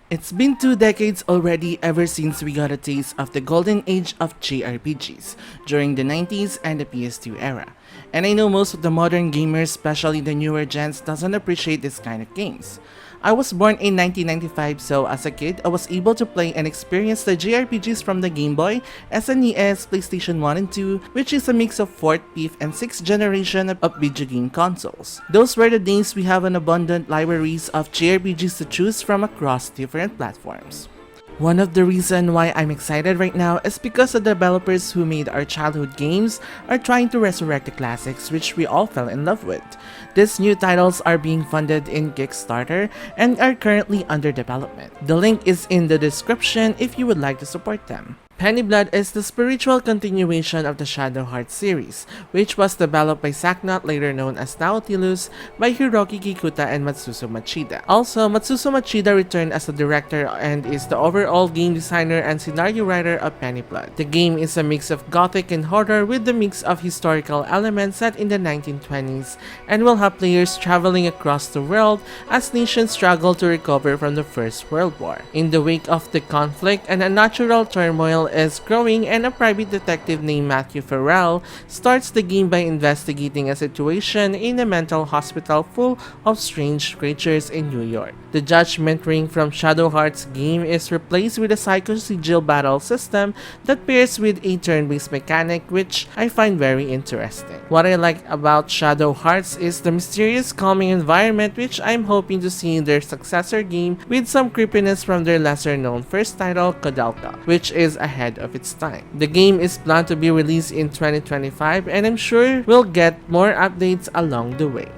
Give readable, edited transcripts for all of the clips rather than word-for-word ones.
It's been 2 decades already ever since we got a taste of the golden age of JRPGs during the 90s and the PS2 era. And I know most of the modern gamers, especially the newer gens, doesn't appreciate this kind of games. I was born in 1995, so as a kid, I was able to play and experience the JRPGs from the Game Boy, SNES, PlayStation 1 and 2, which is a mix of 4th, 5th, and 6th generation of video game consoles. Those were the days we have an abundant libraries of JRPGs to choose from across different platforms. One of the reasons why I'm excited right now is because the developers who made our childhood games are trying to resurrect the classics which we all fell in love with. These new titles are being funded in Kickstarter and are currently under development. The link is in the description if you would like to support them. Penny Blood is the spiritual continuation of the Shadow Heart series, which was developed by Saknot, later known as Nautilus, by Hiroki Kikuta and Matsuzo Machida. Also, Matsuzo Machida returned as a director and is the overall game designer and scenario writer of Penny Blood. The game is a mix of gothic and horror with the mix of historical elements set in the 1920s and will have players traveling across the world as nations struggle to recover from the First World War. In the wake of the conflict, and unnatural turmoil is growing, and a private detective named Matthew Farrell starts the game by investigating a situation in a mental hospital full of strange creatures in New York. The Judgment Ring from Shadow Heart's game is replaced with a psycho-sigil battle system that pairs with a turn-based mechanic, which I find very interesting. What I like about Shadow Hearts is the mysterious, calming environment which I'm hoping to see in their successor game, with some creepiness from their lesser-known first title, Kodalka, which is ahead of its time. The game is planned to be released in 2025, and I'm sure we'll get more updates along the way.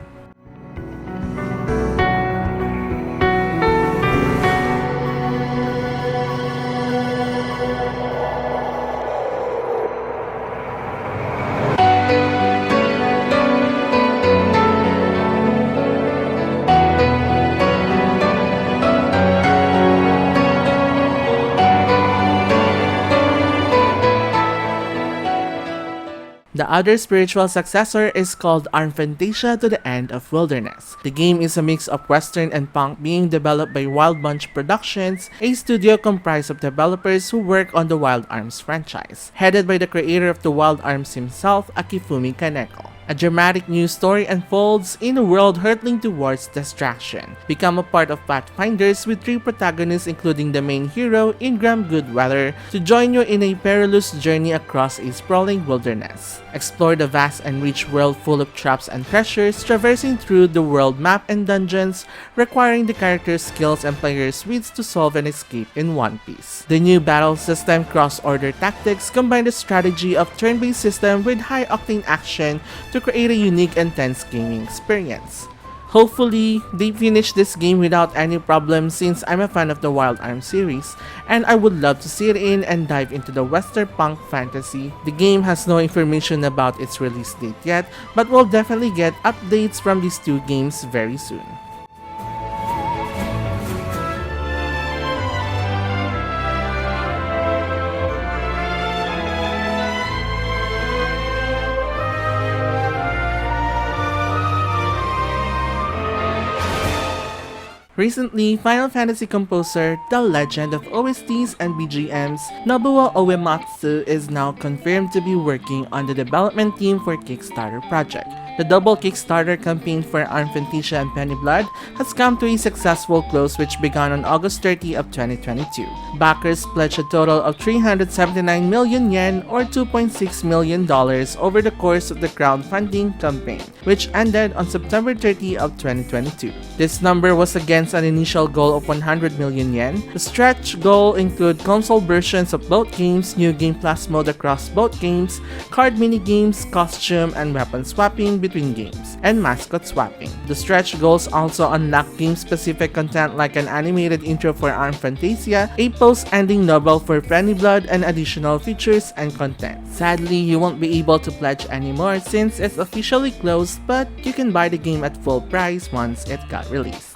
The other spiritual successor is called Fantasia to the End of Wilderness. The game is a mix of Western and punk, being developed by Wild Bunch Productions, a studio comprised of developers who work on the Wild Arms franchise, headed by the creator of the Wild Arms himself, Akifumi Kaneko. A dramatic new story unfolds in a world hurtling towards destruction. Become a part of Pathfinders with 3 protagonists, including the main hero, Ingram Goodweather, to join you in a perilous journey across a sprawling wilderness. Explore the vast and rich world full of traps and treasures, traversing through the world map and dungeons, requiring the character's skills and players' wits to solve and escape in one piece. The new battle system, Cross-Order Tactics, combine the strategy of turn-based system with high-octane action to create a unique and tense gaming experience. Hopefully, they finish this game without any problems, since I'm a fan of the Wild Arms series, and I would love to see it in and dive into the Western punk fantasy. The game has no information about its release date yet, but we'll definitely get updates from these 2 games very soon. Recently, Final Fantasy composer, the legend of OSTs and BGMs, Nobuo Uematsu, is now confirmed to be working on the development team for Kickstarter project. The double Kickstarter campaign for Fantasia and Penny Blood has come to a successful close, which began on August 30 of 2022. Backers pledged a total of 379 million yen or $2.6 million over the course of the crowdfunding campaign, which ended on September 30 of 2022. This number was against an initial goal of 100 million yen. The stretch goal include console versions of both games, new Game Plus mode across both games, card mini-games, costume and weapon swapping between games, and mascot swapping. The stretch goals also unlock game-specific content like an animated intro for Fantasia, a post-ending novel for Penny Blood, and additional features and content. Sadly, you won't be able to pledge anymore since it's officially closed, but you can buy the game at full price once it got released.